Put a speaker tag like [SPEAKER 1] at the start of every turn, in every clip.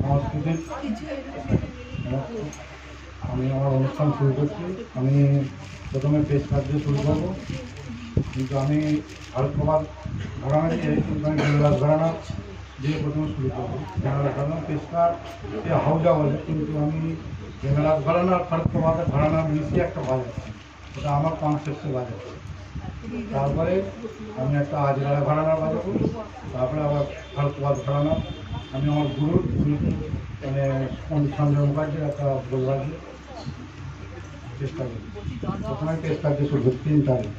[SPEAKER 1] সংস্কৃতির আমি আমার অনুষ্ঠান শুরু করছি। আমি প্রথমে পেশ কার্য শুরু করব, কিন্তু আমি ভারতকুমার ঘরানা দিয়ে কিন্তু আমি বেঙ্গলার ঘরানা দিয়ে প্রথমে শুরু করবো। বেঙ্গলার ঘরানা পেশকারকে হাউজা বলে, কিন্তু আমি বেঙ্গলার ঘরানা আর ভারতকুমার ঘরানা মিশিয়ে একটা বাজাচ্ছি, এটা আমার কনসেপ্টে বাজাচ্ছি। তারপরে আমি একটা আজগাড়া ঘরানা বাজাবো, তারপরে আবার ভারতকুমার ঘরানা। আমি আমার গুরুর মানে পণ্ডিত সঞ্জয় মুখার্জির একটা বই বাজিয়ে চেষ্টা করি। প্রথমে চেষ্টা দিয়ে শুরু 3 তারিখ।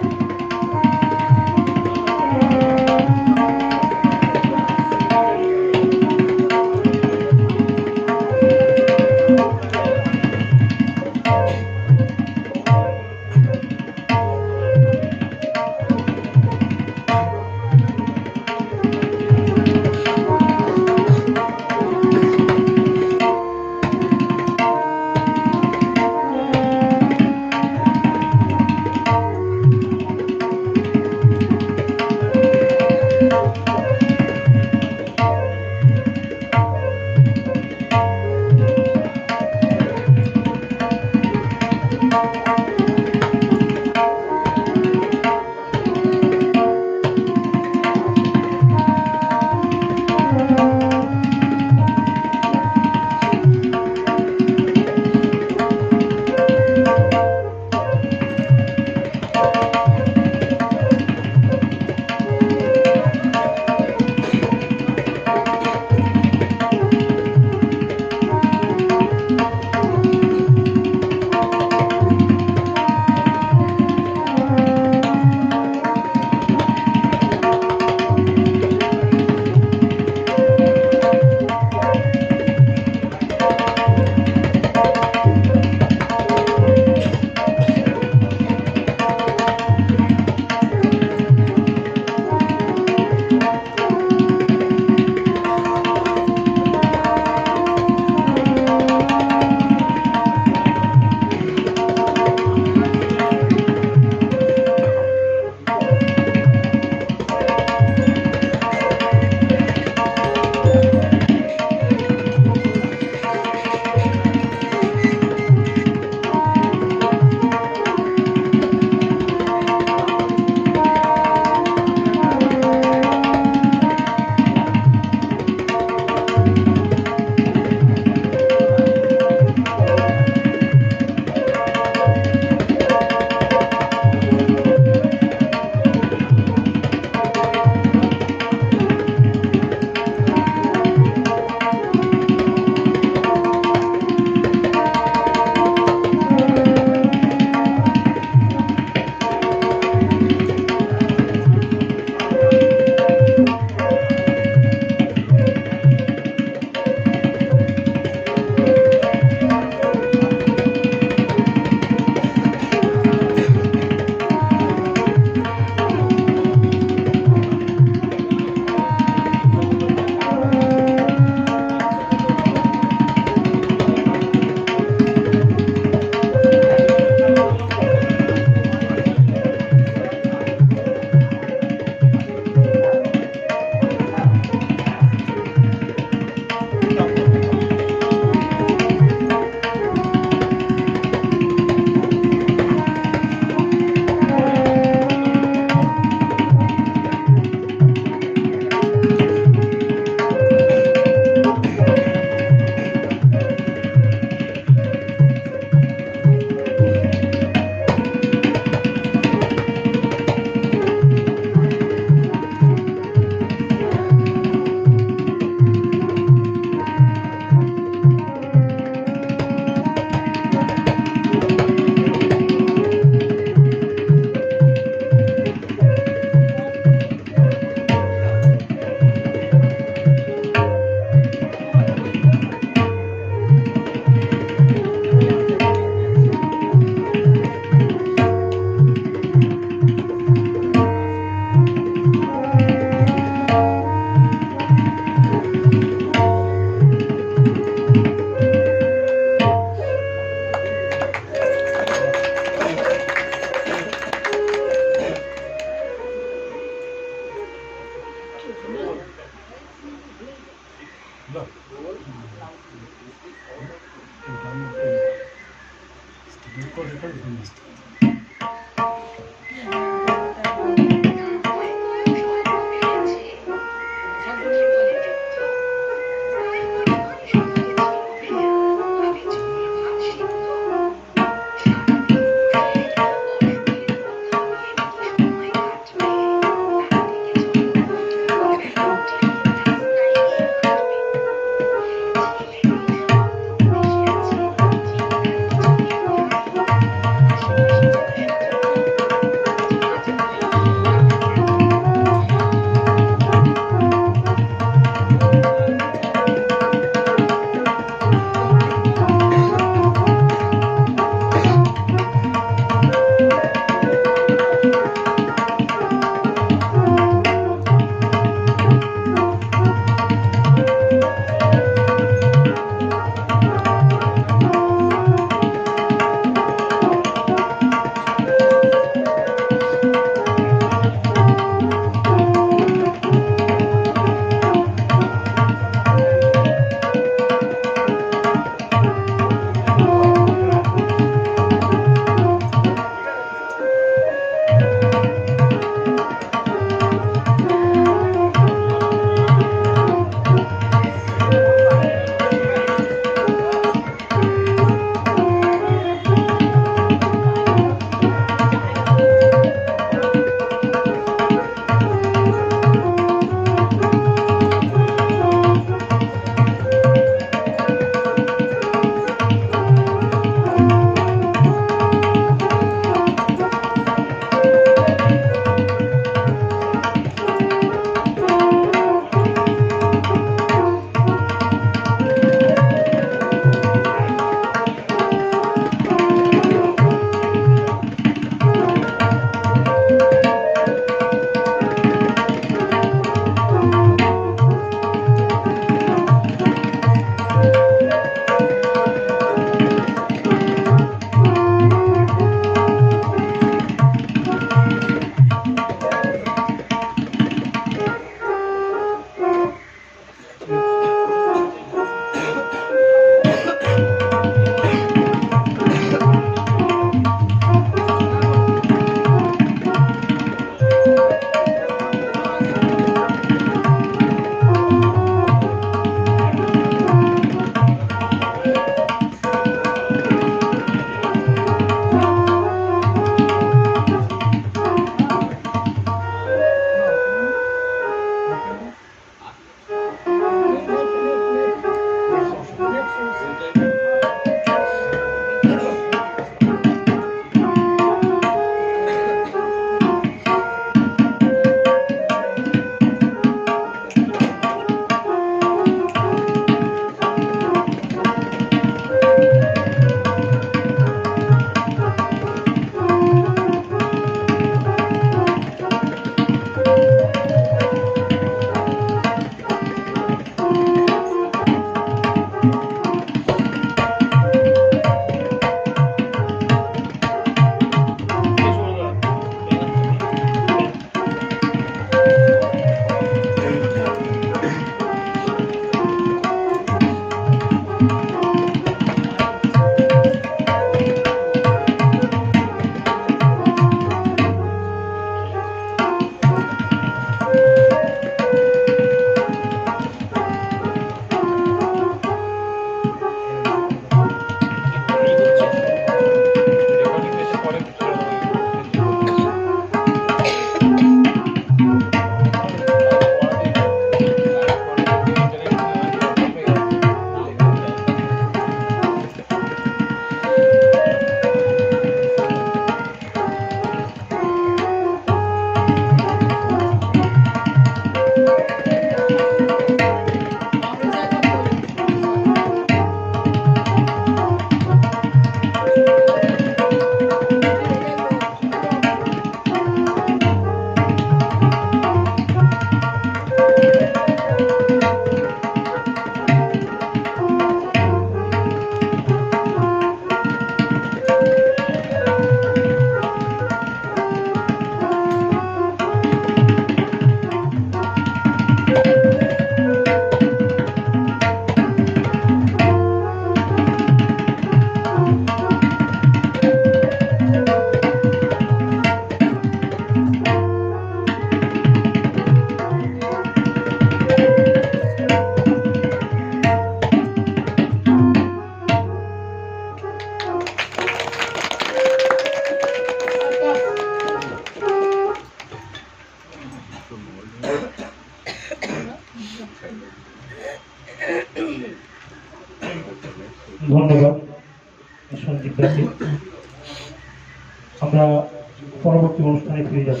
[SPEAKER 2] পরবর্তী অনুষ্ঠানে ফিরে যাব।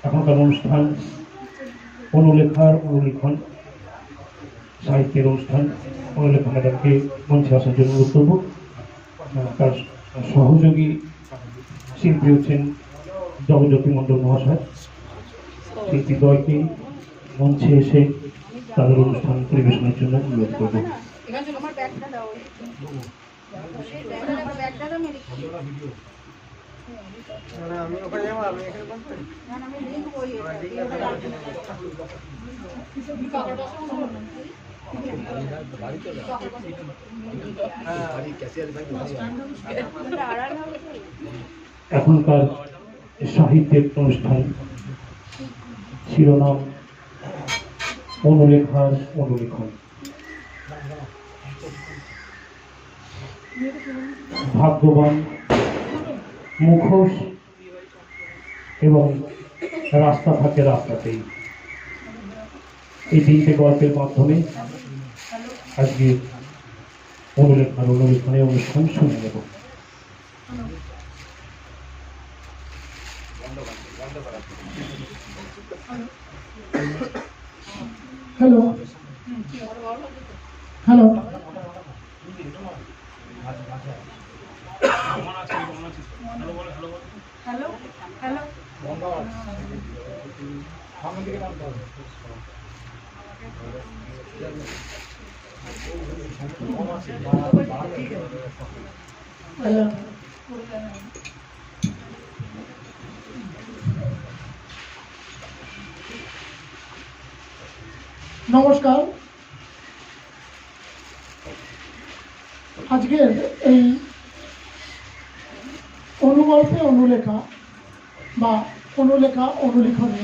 [SPEAKER 2] এখনকার অনুষ্ঠান অনুলেখার অনুলিখন সাহিত্যের অনুষ্ঠান। অনুলেখা ম্যাডামকে মঞ্চে আসার জন্য অনুরোধ করব। তার সহযোগী শিল্পী হচ্ছেন জগজ্যোতি মণ্ডল মহাশয়। শিল্পী দলকে মঞ্চে এসে তাদের অনুষ্ঠান পরিবেশনের জন্য অনুরোধ করব। এখনকার সাহিত্যের অনুষ্ঠান শিরোনাম অনুলেখার অনুলিখন। ভাগ্যবান, মুখোশ এবং রাস্তা থাকে রাস্তাতেই, এই তিনটে গল্পের মাধ্যমে আজকে অনুলেখার অনুলিখনের অনুষ্ঠান শুনে নেব।
[SPEAKER 3] Hello hello
[SPEAKER 4] hello hello
[SPEAKER 3] hello নমস্কার। আজকের এই অনুগল্পে অনুলেখা বা অনুলেখা অনুলিখনে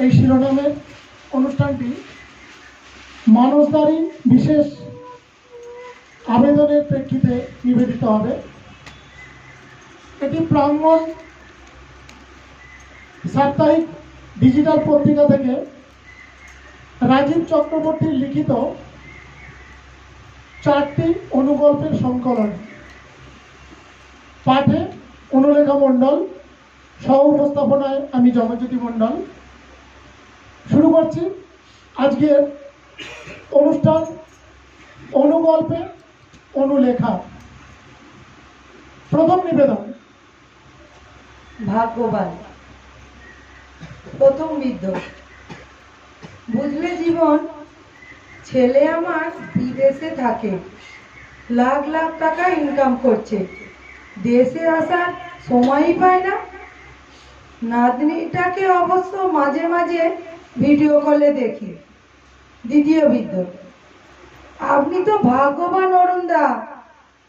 [SPEAKER 3] এই শিরোনামের অনুষ্ঠানটি মানসদারী বিশেষ আবেদনের প্রেক্ষিতে নিবেদিত হবে। এটি প্রাঙ্গণ সাপ্তাহিক ডিজিটাল পত্রিকা থেকে রাজীব চক্রবর্তীর লিখিত 4টি অনুগল্পের সংকলন। পাঠে অনুলেখা মণ্ডল, সহ উপস্থাপনায় আমি জগজ্যোতি মণ্ডল। শুরু করছি আজকের অনুষ্ঠান অনুগল্পে অনুলেখা। প্রথম নিবেদন।
[SPEAKER 4] ভাগ্যবান। প্রথম বিদ্রোহ। বুঝলে জীবন, ছেলে আমার বিদেশে থাকে, লাখ লাখ টাকা ইনকাম করছে, দেশে আসার সময়ই পায় না। নাতনিটাকে অবশ্য মাঝে মাঝে ভিডিও কলে দেখি। দ্বিতীয় বিদ্রোহ। আপনি তো ভাগ্যবান অরুণদা,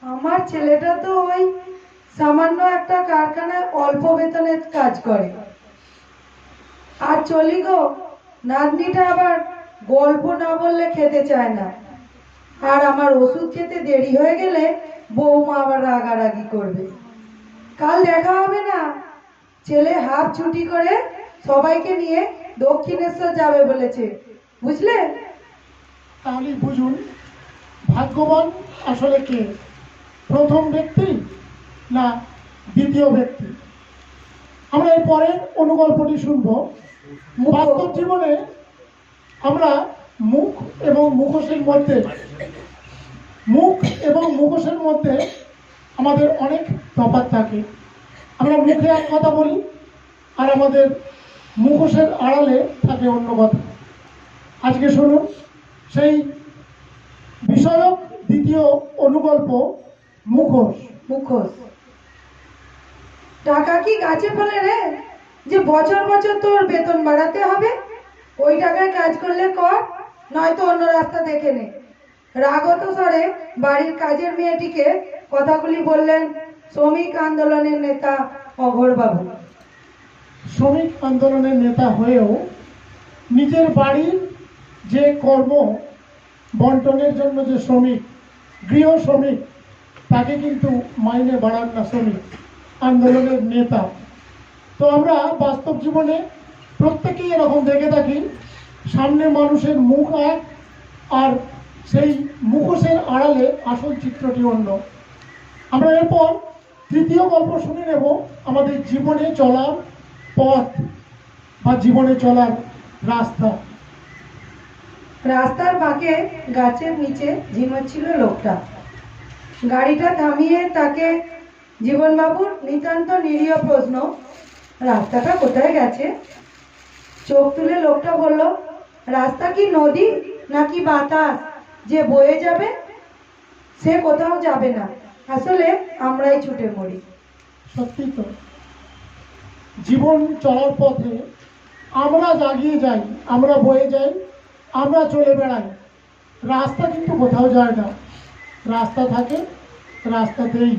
[SPEAKER 4] আমার ছেলেটা তো ওই সামান্য একটা কারখানায় অল্প বেতনে কাজ করে। আর চলি গো, নাতনিটা আবার গল্প না বললে খেতে চায় না, আর আমার ওষুধ খেতে দেরি হয়ে গেলে বৌমা আবার রাগারাগি করবে। কাল দেখা হবে না? ছেলে হাফ ছুটি করে সবাইকে নিয়ে দক্ষিণেশ্বর যাবে বলেছে, বুঝলে?
[SPEAKER 3] তাহলে বুঝুন ভাগ্যবান আসলে কে, প্রথম ব্যক্তি না দ্বিতীয় ব্যক্তি। আমরা এর পরের অনুগল্পটি শুনব। বাস্তব জীবনে আমরা মুখ এবং মুখোশের মধ্যে আমাদের অনেক তফাৎ থাকে। আমরা মুখে এক কথা বলি আর আমাদের মুখোশের আড়ালে থাকে অন্য কথা। আজকে শুনুন সেই বিষয়ক দ্বিতীয় অনুগল্প মুখোশ।
[SPEAKER 4] মুখোশ। টাকা কি গাছে ফলে রে, যে বছর বছর তোর বেতন বাড়াতে হবে? ওই টাকায় কাজ করলে কর, নয়তো অন্য রাস্তা দেখে নে। রাগত স্বরে বাড়ির কাজের মেয়েটিকে কথাগুলি বললেন শ্রমিক আন্দোলনের নেতা অঘোরবাবু।
[SPEAKER 3] শ্রমিক আন্দোলনের নেতা হয়েও নিজের বাড়ির যে কর্ম বন্টনের জন্য যে শ্রমিক, গৃহ শ্রমিক, তাকে কিন্তু মাইনে বাড়ান না শ্রমিক আন্দোলনের নেতা। তো আমরা বাস্তব জীবনে প্রত্যেকেই এরকম দেখে থাকি, সামনে মানুষের মুখ এক আর সেই মুখোশের আড়ালে আসল চিত্রটি অন্য। আমরা এরপর তৃতীয় গল্প শুনে নেব আমাদের জীবনে চলার পথ বা জীবনে চলার রাস্তা।
[SPEAKER 4] রাস্তার বাঁকে গাছের নিচে ঝিমোচ্ছিল লোকটা। গাড়িটা থামিয়ে তাকে জীবনবাবুর নিতান্ত নিরীহ প্রশ্ন, রাস্তাটা কোথায় গেছে? চোখ তুলে লোকটা বলল, রাস্তা কি নদী নাকি বাতাস যে বয়ে যাবে? সে কোথাও যাবে না, আসলে আমরাই ছুটে পড়ি।
[SPEAKER 3] সত্যি তো, জীবন চলার পথে আমরা জাগিয়ে যাই, আমরা বয়ে যাই, আমরা চলে বেড়াই, রাস্তা কিন্তু কোথাও যায় না, রাস্তা থাকে রাস্তাতেই।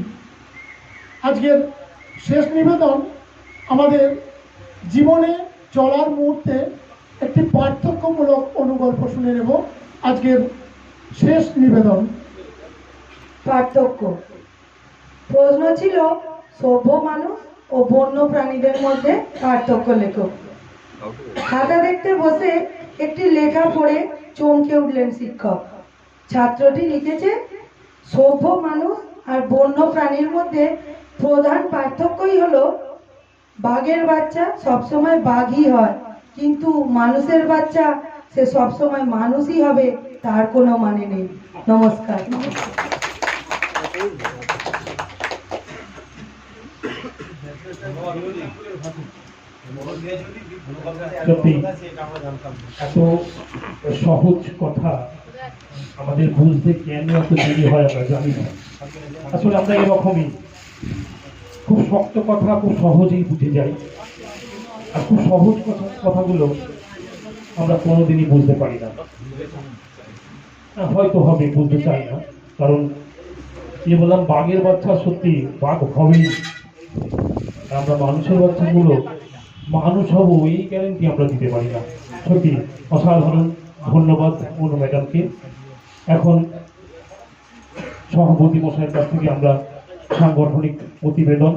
[SPEAKER 3] আজকের শেষ নিবেদন আমাদের জীবনে চলার মুহূর্তে একটি পার্থক্যমূলক অনুগল্প শুনে নেব। আজকের শেষ নিবেদন।
[SPEAKER 4] পার্থক্য। প্রশ্ন ছিল, সভ্য মানুষ ও বন্য প্রাণীদের মধ্যে পার্থক্য লেখো। খাতা দেখতে বসে একটি লেখা পড়ে চমকে উঠলেন শিক্ষক। ছাত্রটি লিখেছে, সভ্য মানুষ আর বন্য প্রাণীর মধ্যে প্রধান পার্থক্যই হলো বাঘের বাচ্চা সবসময় বাঘই হয়, কিন্তু মানুষের বাচ্চা সে সবসময় মানুষই হবে তার কোনো মানে নেই। নমস্কার।
[SPEAKER 2] সত্যি এত সহজ কথা আমাদের বুঝতে কেন এত দেরি হয় আমরা জানি না। আসলে আমরা এরকমই, খুব শক্ত কথা খুব সহজেই বুঝে যাই, আর খুব সহজ কথাগুলো আমরা কোনোদিনই বুঝতে পারি না। হয়তো হবে, বুঝতে চাই না, কারণ বললাম বাঘের বাচ্চা, সত্যি বাঘ হবেই। আমরা মানুষের বাচ্চাগুলো মানুষ হব এই গ্যারেন্টি আমরা দিতে পারি না। সত্যি অসাধারণ, ধন্যবাদ অনু ম্যাডামকে। এখন সভাপতি মশাইয়ের কাছ থেকে আমরা সাংগঠনিক প্রতিবেদন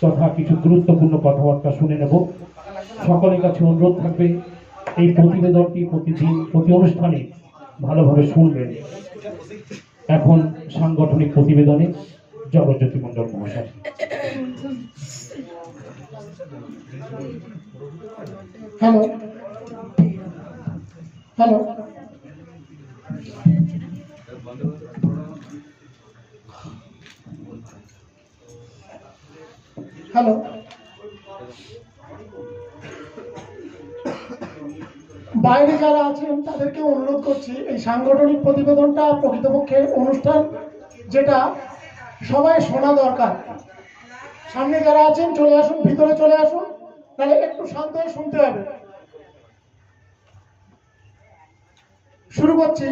[SPEAKER 2] তথা কিছু গুরুত্বপূর্ণ কথাবার্তা শুনে নেব। সকলের কাছে অনুরোধ থাকবে এই প্রতিবেদনটি প্রতিদিন প্রতি অনুষ্ঠানে ভালোভাবে শুনবেন। এখন সাংগঠনিক প্রতিবেদনে জগজ্যোতি মণ্ডল মহাশয়।
[SPEAKER 3] হ্যালো হ্যালো, হ্যালো, বাইরে যারা আছেন তাদেরকে অনুরোধ করছি, এই সাংগঠনিক প্রতিবেদনটা প্রকৃতপক্ষে অনুষ্ঠান যেটা সবাই শোনা দরকার। সামনে যারা আছেন চলে আসুন, ভিতরে চলে আসুন, তাহলে একটু শান্ত হয়ে শুনতে হবে। শুরু করছি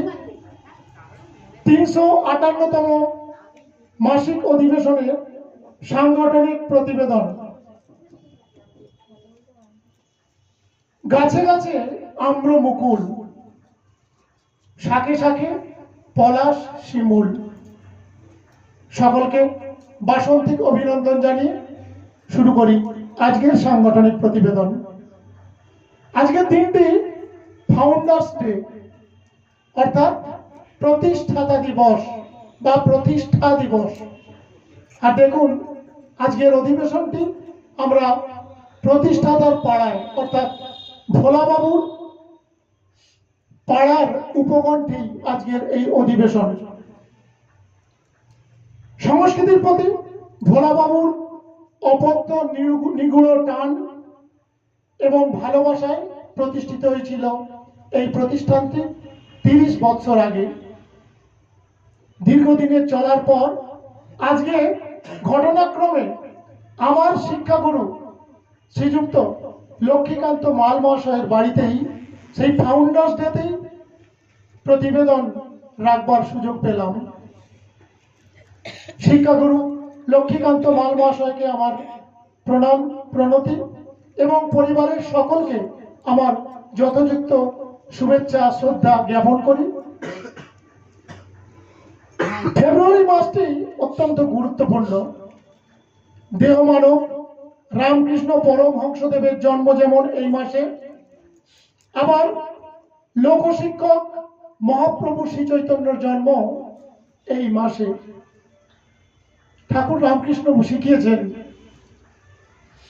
[SPEAKER 3] ৩৫৮তম মাসিক অধিবেশনের সাংগঠনিক প্রতিবেদন। গাছে গাছে আম্র মুকুল, শাখে শাখে পলাশ শিমুল। সকলকে বাসন্তিক অভিনন্দন জানিয়ে শুরু করি আজকের সাংগঠনিক প্রতিবেদন। আজকের দিনটি ফাউন্ডার্স ডে, অর্থাৎ প্রতিষ্ঠাতা দিবস বা প্রতিষ্ঠা দিবস। আর দেখুন আজকের অধিবেশনটি আমরা প্রতিষ্ঠাতার পাড়ায়, অর্থাৎ ভোলাবাবুর পাড়ার উপকণ্ঠে আজকের এই অধিবেশন। সংস্কৃতির প্রতি ভোলাবাবুর অপত্য নিগুড় টান এবং ভালোবাসায় প্রতিষ্ঠিত হয়েছিল এই প্রতিষ্ঠানটি ৩০ বছর আগে। দীর্ঘদিনের চলার পর আজকে ঘটনাক্রমে আমার শিক্ষাগুরু শ্রীযুক্ত লক্ষ্মীকান্ত মাল মহাশয়ের বাড়িতেই সেই ফাউন্ডার্স ডেতেই প্রতিবেদন রাখবার সুযোগ পেলাম। শিক্ষাগুরু লক্ষ্মীকান্ত মাল মহাশয়কে আমার প্রণাম প্রণতি এবং পরিবারের সকলকে আমার যথোচিত শুভেচ্ছা শ্রদ্ধা জ্ঞাপন করি। ফেব্রুয়ারি মাসটি অত্যন্ত গুরুত্বপূর্ণ। দেহমানব রামকৃষ্ণ পরমহংসদেবের জন্ম যেমন এই মাসে, আবার লোকশিক্ষক মহাপ্রভু শ্রী চৈতন্যের জন্ম এই মাসে। ঠাকুর রামকৃষ্ণ শিখিয়েছেন,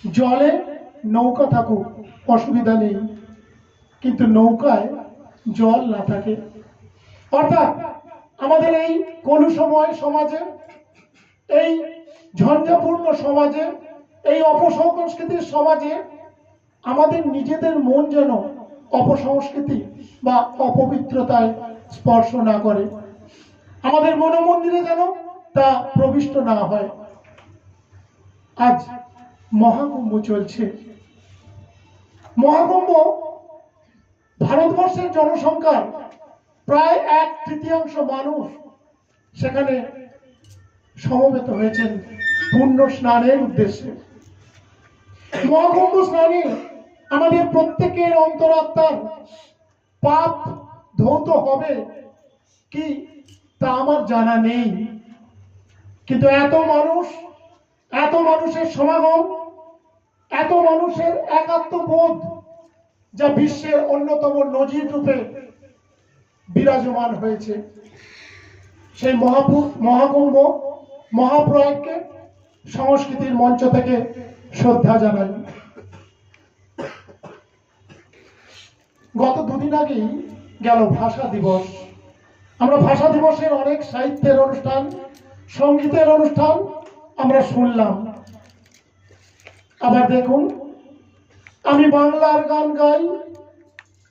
[SPEAKER 3] জলে নৌকা থাকুক অসুবিধা নেই, কিন্তু নৌকায় জল না থাকে। অর্থাৎ আমাদের এই কলুষময় সমাজে, এই ঝঞ্ঝাপূর্ণ সমাজে, এই অপসংস্কৃতির সমাজে আমাদের নিজেদের মন যেন অপসংস্কৃতি বা অপবিত্রতায় স্পর্শ না করে, আমাদের মনোমন্দিরে যেন তা প্রবিষ্ট না হয়। আজ মহাকুম্ভ চলছে। মহাকুম্ভ ভারতবর্ষের জনসংখ্যার প্রায় 1/3 মানুষ সেখানে সমবেত হয়েছেন পুণ্য স্নানের উদ্দেশ্যে। মহাকুম্ভ স্নানে আমাদের প্রত্যেকের অন্তরাত্মার পাপ ধৌত হবে কি তা আমার জানা নেই, কিন্তু এত মানুষের সমাগম, এত মানুষের একাত্মবোধ যা বিশ্বের অন্যতম নজির রূপে বিরাজমান হয়েছে। সেই মহাকুম্ভ মহাপ্রয়াগকে সংস্কৃতির মঞ্চ থেকে শ্রদ্ধা জানাই। গত দুদিন আগেই গেল ভাষা দিবস। আমরা ভাষা দিবসের অনেক সাহিত্যের অনুষ্ঠান, সঙ্গীতের অনুষ্ঠান আমরা শুনলাম। আবার দেখুন, আমি বাংলার গান গাই,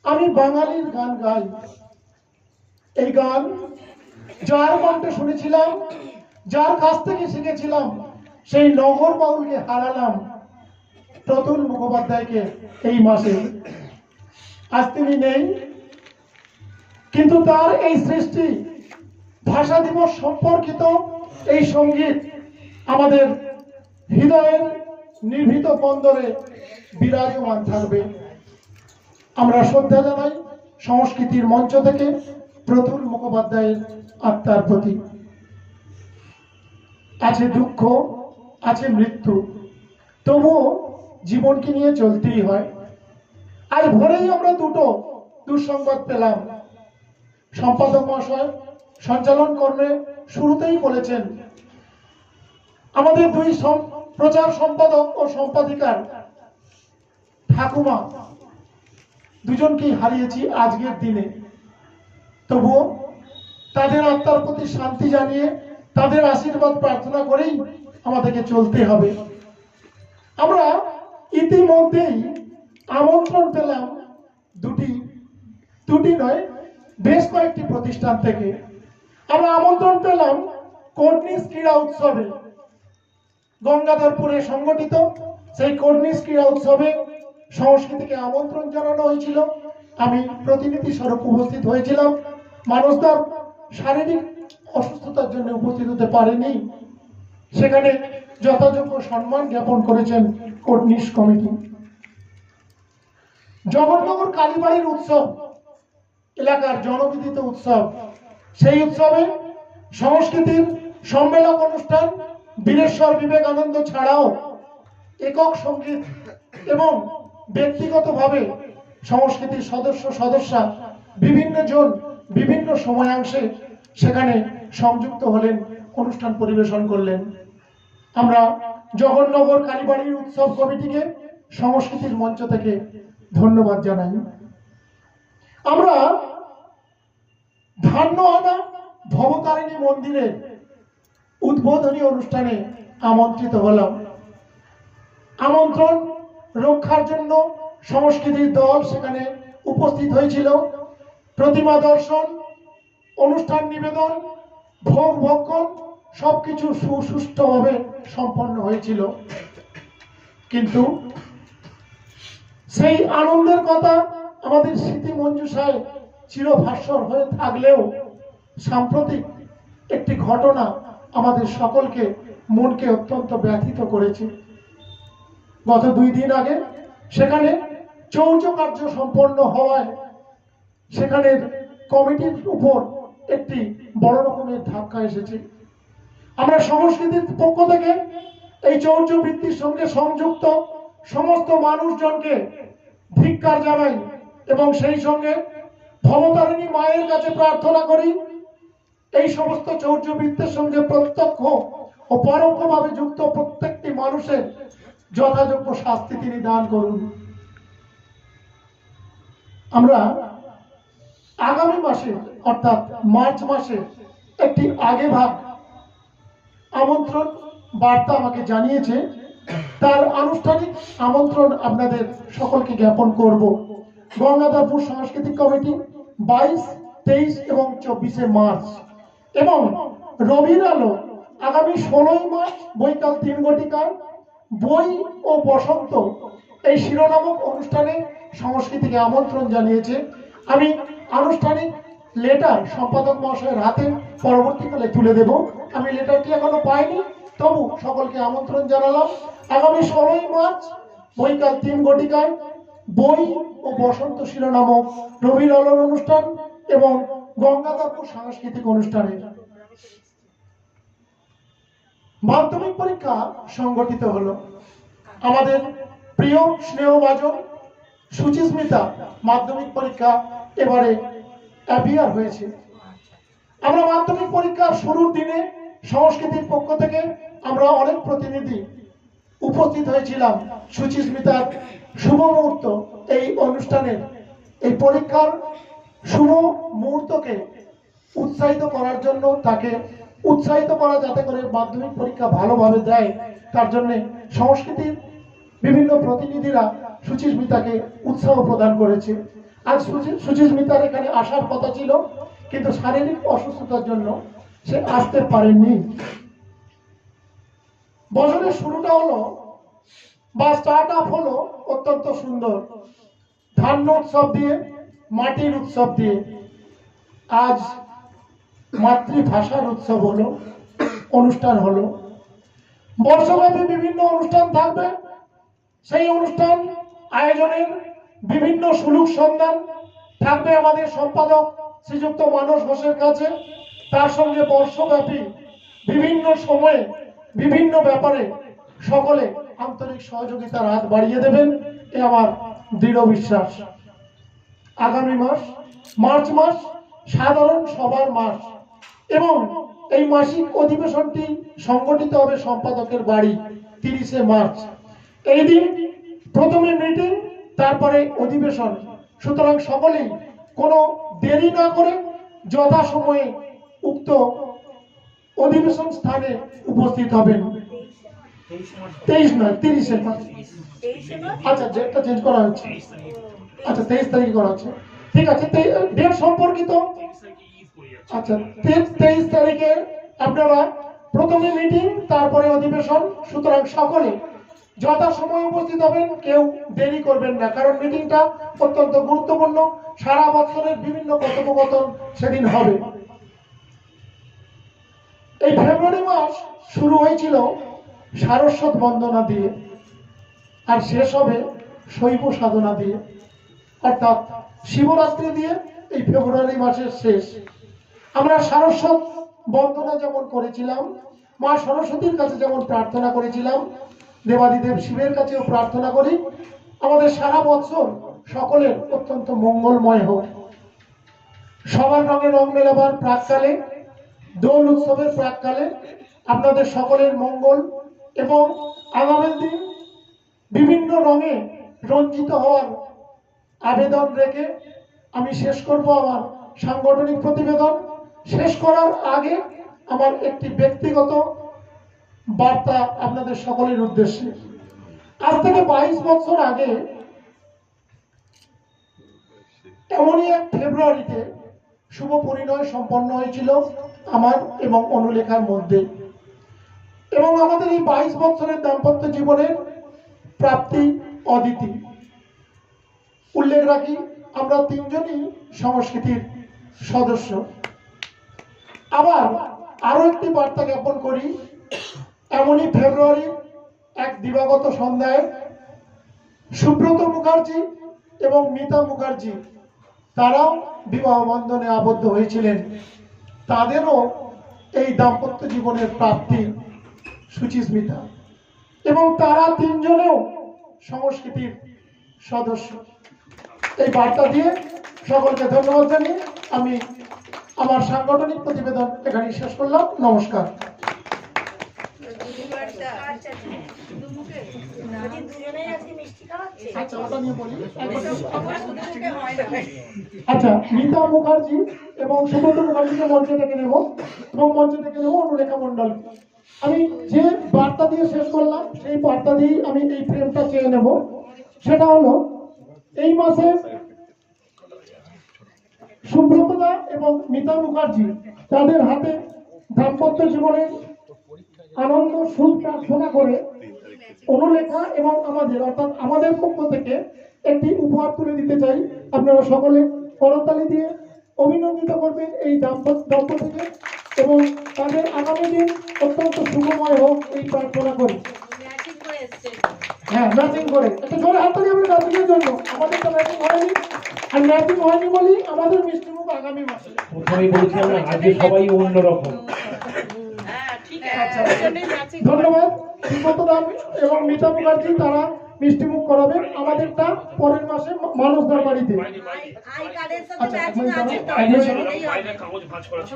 [SPEAKER 3] আমি বাঙালির গান গাই, এই গান যার কণ্ঠে শুনেছিলাম, যার কাছ থেকে শিখেছিলাম, সেই নগর বাউলকে হারালাম, প্রতুল মুখোপাধ্যায়কে এই মাসে। আজ তিনি নেই, কিন্তু তার এই সৃষ্টি, ভাষা দিবস সম্পর্কিত এই সঙ্গীত আমাদের হৃদয়ের নিভৃত বন্দরে বিরাজমান থাকবে। আমরা শ্রদ্ধা জানাই সংস্কৃতির মঞ্চ থেকে প্রতুল মুখোপাধ্যায়ের আত্মার প্রতি। আছে দুঃখ, আছে মৃত্যু, তবুও জীবনকে নিয়ে চলতেই হয়। আজ ভোরেই আমরা দুটো দুঃসংবাদ পেলাম। সম্পাদক মহাশয় সঞ্চালন কর্মে শুরুতেই বলেছেন, আমাদের দুই প্রচার সম্পাদক ও সম্পাদিকার ঠাকুমা দুজনকেই হারিয়েছি আজকের দিনে। তবুও তাদের আত্মার প্রতি শান্তি জানিয়ে, তাদের আশীর্বাদ প্রার্থনা করেই আমাদেরকে চলতে হবে। আমরা ইতিমধ্যেই আমন্ত্রণ পেলাম দুটি নয়, বেশ কয়েকটি প্রতিষ্ঠান থেকে। আমরা আমন্ত্রণ পেলাম কর্নিশ ক্রীড়া উৎসবে, গঙ্গাধরপুরে সংগঠিত সেই কর্নিশ ক্রীড়া উৎসবে সংস্কৃতিকে আমন্ত্রণ জানানো হয়েছিল। আমি প্রতিনিধি স্বরূপ উপস্থিত হয়েছিলাম। মানসদার শারীরিক অসুস্থতার জন্য উপস্থিত হতে পারেনি। সেখানে যথাযোগ্য সম্মান জ্ঞাপন করেছেন কর্নিশ কমিটি। জগন্নগর কালীবাড়ির উৎসব এলাকার জনবিদিত উৎসব। সেই উৎসবে সংস্কৃতির সম্মেলক অনুষ্ঠান, বীরেশ্বর বিবেকানন্দ ছাড়াও একক সঙ্গীত এবং ব্যক্তিগতভাবে সংস্কৃতির সদস্যা বিভিন্ন জন বিভিন্ন সময়াংশে সেখানে সংযুক্ত হলেন, অনুষ্ঠান পরিবেশন করলেন। আমরা জগন্নগর কালীবাড়ির উৎসব কমিটিকে সংস্কৃতির মঞ্চ থেকে ধন্যবাদ জানাই। আমরা ধান্যহানা ভবতারিণী মন্দিরের উদ্বোধনী অনুষ্ঠানে আমন্ত্রিত হলাম। আমন্ত্রণ রক্ষার জন্য সংস্কৃতির দল সেখানে উপস্থিত হয়েছিল। প্রতিমা দর্শন, অনুষ্ঠান নিবেদন, ভোগ ভক্ষণ সবকিছু সুষ্ঠুভাবে সম্পন্ন হয়েছিল। কিন্তু সেই আনন্দের কথা আমাদের স্মৃতি মঞ্জুষায় চিরভাস্বর হয়ে থাকলেও সাম্প্রতিক একটি ঘটনা আমাদের সকলকে মনকে অত্যন্ত ব্যথিত করেছে। গত 2 দিন আগে সেখানে চৌর্য কার্য সম্পন্ন হওয়ায় সেখানের কমিটির উপর একটি বড় রকমের ধাক্কা এসেছে। আমরা সংস্কৃতির পক্ষ থেকে এই চৌর্য বৃত্তির সঙ্গে সংযুক্ত সমস্ত মানুষজনকে ধিক্কার জানাই এবং সেই সঙ্গে ভবতারিণী মায়ের কাছে প্রার্থনা করি এই সমস্ত চৌর্য বৃত্তের সঙ্গে প্রত্যক্ষ ও পরোক্ষভাবে যুক্ত প্রত্যেকটি মানুষের যথাযোগ্য শাস্তি তিনি দান করুন। আমরা আগামী মাসে অর্থাৎ মার্চ মাসে একটি আগে ভাগ আমন্ত্রণ বার্তা আমাকে জানিয়েছে, তার আনুষ্ঠানিক আমন্ত্রণ আপনাদের সকলকে জ্ঞাপন করব। গঙ্গাধরপুর সাংস্কৃতিক কমিটি 22, 23 এবং 24 মার্চ এবং রবির আলো আগামী 16 মার্চ বৈকাল 3 ঘটিকায় বই ও বসন্ত এই শিরোনামক অনুষ্ঠানে সংস্কৃতিকে আমন্ত্রণ জানিয়েছে। আমি আনুষ্ঠানিক লেটার সম্পাদক মহাশয়ের হাতে পরবর্তীকালে তুলে দেব। আমি লেটারটি এখনো পাইনি, তবু সকলকে আমন্ত্রণ জানালাম। আগামী 16 মার্চ বৈকাল 3 ঘটিকায় বই ও বসন্ত শিরোনামক রবির আলোর অনুষ্ঠান এবং গঙ্গাধরপুর সাংস্কৃতিক অনুষ্ঠানে। মাধ্যমিক পরীক্ষা সংগঠিত হলো। আমাদের প্রিয় স্নেহভাজন সুচিস্মিতা মাধ্যমিক পরীক্ষা এবারে অ্যাপিয়ার হয়েছে। আমরা মাধ্যমিক পরীক্ষার শুরুর দিনে সংস্কৃতির পক্ষ থেকে আমরা অনেক প্রতিনিধি উপস্থিত হয়েছিলাম সুচিস্মিতার শুভ মুহূর্ত এই অনুষ্ঠানের এই পরীক্ষার শুভ মুহূর্তকে উৎসাহিত করার জন্য, তাকে উৎসাহিত করা যাতে করে মাধ্যমিক পরীক্ষা ভালোভাবে দেয়, তার জন্য সংস্কৃতির বিভিন্ন প্রতিনিধিরা সুচিস্মিতাকে উৎসাহ প্রদান করেছে। আজ সুচিস্মিতার এখানে আসার কথা ছিল, কিন্তু শারীরিক অসুস্থতার জন্য সে আসতে পারেননি। বছরের শুরুটা হলো বা স্টার্ট আপ হলো অত্যন্ত সুন্দর, ধান্য উৎসব দিয়ে, মাটির উৎসব দিয়ে। আজ মাতৃভাষার উৎসব হলো, অনুষ্ঠান হলো। বর্ষব্যাপী বিভিন্ন অনুষ্ঠান থাকবে। সেই অনুষ্ঠান আয়োজনের বিভিন্ন সুলুক সন্ধান থাকবে আমাদের সম্পাদক শ্রীযুক্ত মানস ঘোষের কাছে। তার সঙ্গে বর্ষব্যাপী বিভিন্ন সময়ে বিভিন্ন ব্যাপারে সকলে আন্তরিক সহযোগিতার হাত বাড়িয়ে দেবেন, এ আমার দৃঢ় বিশ্বাস। আগামী মাস মার্চ মাস সাধারণ সভার মাস এবং এই মাসিক অধিবেশনটি সংগঠিত হবে সম্পাদকের বাড়ি 30 মার্চ। এই দিন প্রথমে মিটিং, তারপরে অধিবেশন। সুতরাং সকলেই কোনো দেরি না করে যথাসময়ে উক্ত অধিবেশন স্থানে উপস্থিত হবেন। 23 নয় 30 মার্চ। আচ্ছা, ডেটটা চেঞ্জ করা হচ্ছে। আচ্ছা, 23 তারিখ করা হচ্ছে। ঠিক আছে, ডেট সম্পর্কিত। আচ্ছা, 23 তারিখে আপনারা প্রথমে মিটিং, তারপরে অধিবেশন। সুতরাং সকলে যথাসময়ে উপস্থিত হবেন, কেউ দেরি করবেন না, কারণ মিটিংটা অত্যন্ত গুরুত্বপূর্ণ। সারা বছরের বিভিন্ন কথোপকথন সেদিন হবে। এই ফেব্রুয়ারি মাস শুরু হয়েছিল সারস্বত বন্দনা দিয়ে, আর শেষ হবে শৈব সাধনা দিয়ে, অর্থাৎ শিবরাত্রি দিয়ে এই ফেব্রুয়ারি মাসের শেষ। আমরা সারস্বত বন্দনা যেমন করেছিলাম, মা সরস্বতীর কাছে যেমন প্রার্থনা করেছিলাম, দেবাদিদেব শিবের কাছেও প্রার্থনা করি আমাদের সারা বছর সকলের অত্যন্ত মঙ্গলময় হোক। সবার রঙে রং মেলাবার প্রাককালে, দোল উৎসবের প্রাককালে আপনাদের সকলের মঙ্গল এবং আগামী দিন বিভিন্ন রঙে রঞ্জিত হওয়ার আবেদন রেখে আমি শেষ করব আমার সাংগঠনিক প্রতিবেদন। শেষ করার আগে আমার একটি ব্যক্তিগত বার্তা আপনাদের সকলের উদ্দেশ্যে। আজ থেকে 22 বছর আগে এমনই এক ফেব্রুয়ারিতে শুভ পরিণয় সম্পন্ন হয়েছিল আমার এবং অনুলেখার মধ্যে, এবং আমাদের এই 22 বছরের দাম্পত্য জীবনের প্রাপ্তি অদিতি। উল্লেখ রাখি, আমরা তিনজনই সংস্কৃতির সদস্য। আবার আরো একটি বার্তা জ্ঞাপন করি, এমনই ফেব্রুয়ারি এক দিবাগত সন্ধ্যায় সুব্রত মুখার্জি এবং মিতা মুখার্জি তারাও বিবাহ বন্ধনে আবদ্ধ হয়েছিলেন। তাদেরও এই দাম্পত্য জীবনের প্রাপ্তি সুচিস্মিতা, এবং তারা তিনজনেও সংস্কৃতির সদস্য। এই বার্তা দিয়ে সকলকে ধন্যবাদ জানিয়ে আমি আমার সাংগঠনিক প্রতিবেদন এখানে শেষ করলাম। নমস্কার। আচ্ছা ওটা নিয়ে বলি। আচ্ছা, মিতা মুখার্জি এবং সুব্রত মুখার্জিকে মঞ্চে ডেকে নেব এবং মঞ্চে ডেকে নেব অনুরেখা মণ্ডল। আমি যে বার্তা দিয়ে শেষ করলাম সেই বার্তা দিয়েই আমি এই ফ্রেমটা চেয়ে নেব। সেটা হলো এই মাসে সুব্রতদা এবং মিতা মুখার্জি তাদের হাতে দাম্পত্য জীবনের আনন্দ সুখ প্রার্থনা করে অনুলেখা এবং আমাদের অর্থাৎ আমাদের পক্ষ থেকে একটি উপহার তুলে দিতে চাই। আপনারা সকলে করতালি দিয়ে অভিনন্দিত করবেন এই দম্পতিকে এবং তাদের আগামী দিন অত্যন্ত সুখময় হোক এই প্রার্থনা করি। হ্যাঁ, ম্যাচিং করে একটা জোরে হাত তালি আমরা ম্যাচিংয়ের জন্য। আমাদের তো ম্যাচিং হয়নি, আর ম্যাচিং হয়নি বলি আমাদের মিষ্টিমুখ আগামী মাসে।
[SPEAKER 2] প্রথমেই বলছিলাম না, আজকে সবাই অন্যরকম।
[SPEAKER 3] ধন্যবাদ সুব্রতদা এবং মিতা মুখার্জি, তারা মিষ্টিমুখ করাবেন আমাদেরটা পরের মাসে মানুষদার বাড়িতে।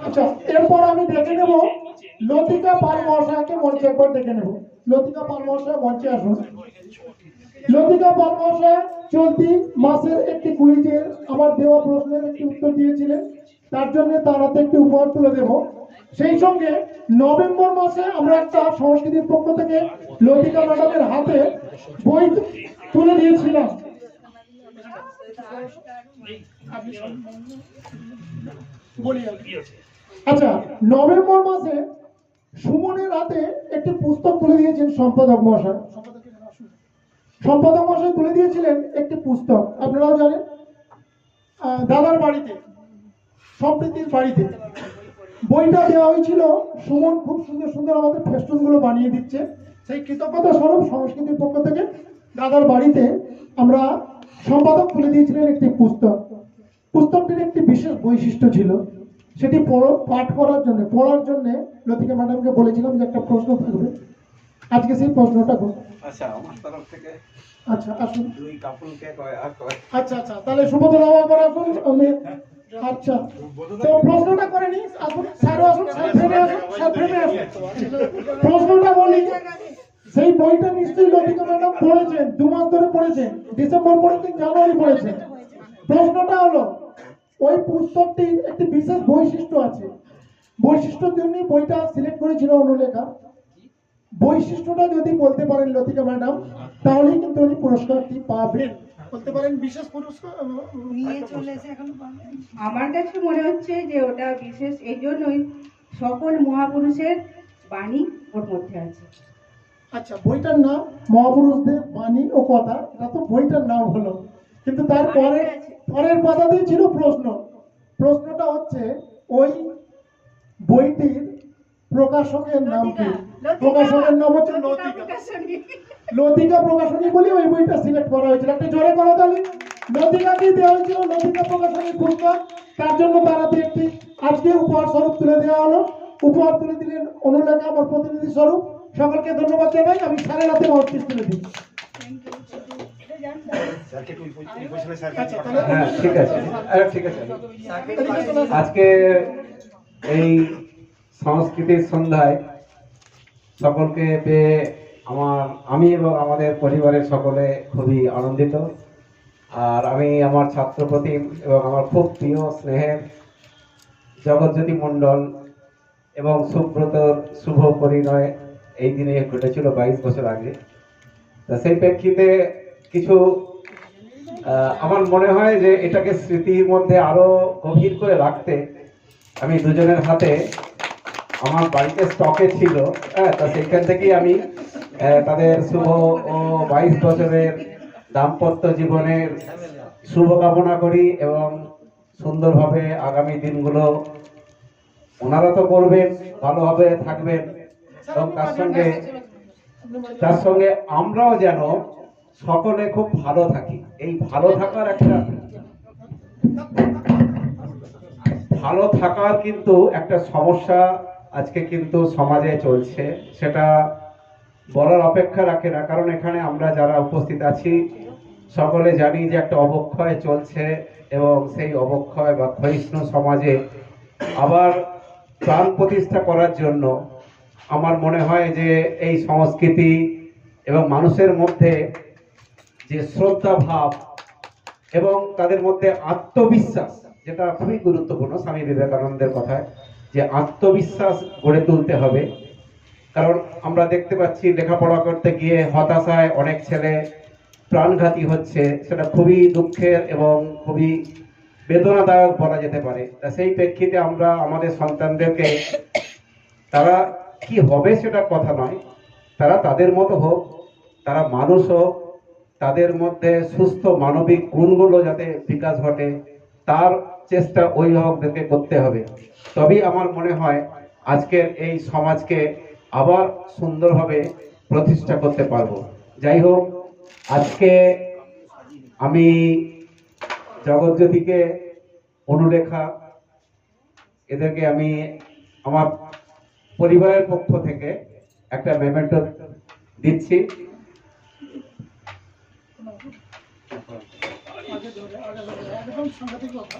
[SPEAKER 3] আচ্ছা, এরপর আমি ডেকে নেব লতিকা পাল মহাশয়কে মঞ্চে একবার ডেকে নেব। লতিকা পাল মহাশয় মঞ্চে আসুন। লতিকা পাল মহাশয় চলতি মাসের একটি কুইজের আমার দেওয়া প্রশ্নের একটি উত্তর দিয়েছিলেন, তার জন্য তার হাতে একটি উপহার তুলে দেব। সেই সঙ্গে নভেম্বর মাসে আমরা একটা সংস্কৃতির পক্ষ থেকে লতিকা ম্যাডামের হাতে বই তুলে দিয়েছিলাম। আচ্ছা, নভেম্বর মাসে সুমনের হাতে একটি পুস্তক তুলে দিয়েছেন সম্পাদক মহাশয়। সম্পাদক মহাশয় তুলে দিয়েছিলেন একটি পুস্তক, আপনারাও জানেন, দাদার বাড়িতে, সম্প্রীতির বাড়িতে। বইটা দেওয়া হয়েছিল। সুমন খুব সুন্দর সুন্দর আমাদের ফেস্টুন গুলো বানিয়ে দিচ্ছে। সেই কৃতজ্ঞতা স্বরূপ সংস্কৃতির পক্ষ থেকে দাদার বাড়িতে আমরা সম্পাদক তুলে দিয়েছিলেন একটি পুস্তক। পুস্তকটির একটি বিশেষ বৈশিষ্ট্য ছিল, সেটি পাঠ করার জন্য, পড়ার জন্য লতিকা ম্যাডামকে বলেছিলাম যে একটা প্রশ্ন থাকবে। আজকে সেই প্রশ্নটা করব।
[SPEAKER 5] আচ্ছা, আমার তরফ থেকে
[SPEAKER 3] আচ্ছা আসুন।
[SPEAKER 5] দুই কাপড়কে কয় আর কয়।
[SPEAKER 3] আচ্ছা আচ্ছা, তাহলে সুব্রত দাও একবার আসুন। আমি আচ্ছা, তো প্রশ্নটা করে নি। আসুন স্যারও আসুন, স্যার ফ্রেমে আসুন, স্যার ফ্রেমে আসুন। প্রশ্নটা বলি, সেই বইটা নিশ্চয়ই লতিকা ম্যাডাম পড়েছেন, 2 মাস ধরে পড়েছেন, ডিসেম্বর পড়েছেন, জানুয়ারি পড়েছেন। প্রশ্নটা হলো, ওই পুস্তকটির একটি বিশেষ বৈশিষ্ট্য আছে, বৈশিষ্ট্যের জন্যই বইটা সিলেক্ট করেছিল অনুলেখা। বৈশিষ্ট্যটা যদি বলতে পারেন লতিকা ম্যাডাম, তাহলেই কিন্তু উনি পুরস্কারটি পাবেন। বলতে পারেন বিশেষ পুরস্কার
[SPEAKER 4] নিয়ে চলে এসে এখন আমার কাছে মনে হচ্ছে যে ওটা বিশেষ এই জন্যই সকল মহাপুরুষের বাণী ওর মধ্যে আছে।
[SPEAKER 3] আচ্ছা, বইটার নাম মহাপুরুষদের বাণী ও কথা, এটা তো বইটার নাম হলো, কিন্তু তার পরের পাতাতেই ছিল প্রশ্ন। প্রশ্নটা হচ্ছে ওই বইটির প্রকাশকের নাম কি? প্রকাশকের নাম হচ্ছে লতিকা প্রকাশনী বলে ওই বইটা সিলেক্ট করা হয়েছিল। একটা জোরে করো তাহলে। লতিকাকে দেওয়া হয়েছিল লতিকা প্রকাশনী পুরস্কার, তার জন্য তারাতে একটি আজকে উপহার স্বরূপ তুলে দেওয়া হলো। উপহার তুলে দিলেন অনুলেখা আমার প্রতিনিধি স্বরূপ। সকলকে ধন্যবাদ জানাই। আমি স্যারের হাতে মহাত্মী তুলে দিই।
[SPEAKER 5] হ্যাঁ, ঠিক আছে, ঠিক আছে। আজকে এই সংস্কৃতির সন্ধ্যায় সকলকে পেয়ে আমি এবং আমাদের পরিবারের সকলে খুবই আনন্দিত। আর আমি আমার ছাত্র প্রতিম এবং আমার খুব প্রিয় স্নেহের জগৎজ্যোতি মণ্ডল এবং সুব্রতর শুভ পরিণয় এই দিনে ঘটেছিল 22 বছর আগে। তা সেই প্রেক্ষিতে কিছু আমার মনে হয় যে এটাকে স্মৃতির মধ্যে আরো গভীর করে রাখতে আমি দুজনের হাতে আমার বাড়িতে স্টকে ছিল, তা সেইখান থেকেই আমি তাদের শুভ ও 22 বছরের দাম্পত্য জীবনের শুভকামনা করি এবং সুন্দরভাবে আগামী দিনগুলো ওনারা তো করবেন, ভালোভাবে থাকবেন এবং তার সঙ্গে আমরাও যেন সকলে খুব ভালো থাকি। এই ভালো থাকার কিন্তু একটা সমস্যা আজকে কিন্তু সমাজে চলছে, সেটা বলার অপেক্ষা রাখে না। কারণ এখানে আমরা যারা উপস্থিত আছি সকলে জানি যে একটা অবক্ষয় চলছে এবং সেই অবক্ষয় বা ক্ষয়িষ্ণু সমাজে আবার প্রাণ প্রতিষ্ঠা করার জন্য আমার মনে হয় যে এই সংস্কৃতি এবং মানুষের মধ্যে যে শ্রদ্ধা ভাব এবং তাদের মধ্যে আত্মবিশ্বাস, যেটা খুবই গুরুত্বপূর্ণ স্বামী বিবেকানন্দের কথায়, যে আত্মবিশ্বাস গড়ে তুলতে হবে। কারণ আমরা দেখতে পাচ্ছি লেখাপড়া করতে গিয়ে হতাশায় অনেক ছেলে প্রাণঘাতী হচ্ছে, সেটা খুবই দুঃখের এবং খুবই বেদনাদায়ক বলা যেতে পারে। তা সেই প্রেক্ষিতে আমরা আমাদের সন্তানদেরকে, তারা কি হবে সেটা কথা নয়, তারা তাদের মতো হোক, তারা মানুষ হোক, তাদের মধ্যে সুস্থ মানবিক গুণগুলো যাতে বিকাশ ঘটে তার চেষ্টা অভিভাবকদেরকে করতে হবে। তবেই আমার মনে হয় আজকের এই সমাজকে আবার সুন্দরভাবে প্রতিষ্ঠা করতে পারবো। যাই হোক, আজকে আমি জগৎজ্যোতিকে, অনুরেখা, এদেরকে আমি আমার পরিবারের পক্ষ থেকে একটা মেমেন্টো দিচ্ছি।
[SPEAKER 3] একদম সাংঘাতিক কথা।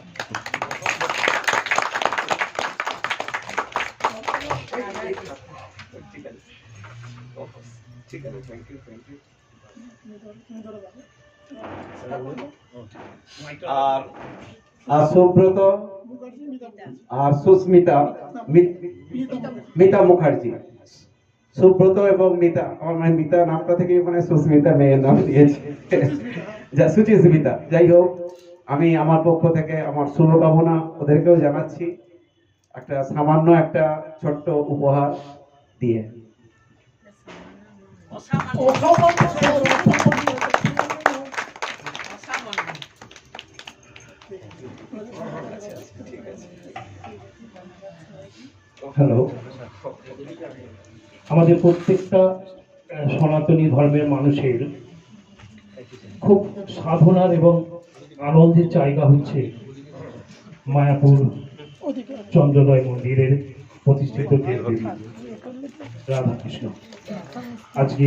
[SPEAKER 5] আর সুব্রত আর সুস্মিতা, মিতা মুখার্জি, সুব্রত এবং মিতা, আমার মানে মিতা নামটা থেকে মানে সুস্মিতা মেয়ের নাম দিয়েছে, যা সুচিস্মিতা। যাই হোক, আমি আমার পক্ষ থেকে আমার শুভকামনা ওদেরকেও জানাচ্ছি, একটা সামান্য একটা ছোট্ট উপহার দিয়ে।
[SPEAKER 2] হ্যালো, আমাদের প্রত্যেকটা সনাতনী ধর্মের মানুষের খুব সাধনার এবং আনন্দের জায়গা হচ্ছে মায়াপুর চন্দ্রোদয় মন্দিরের প্রতিষ্ঠিত দেবদেবী রাধাকৃষ্ণ। আজকে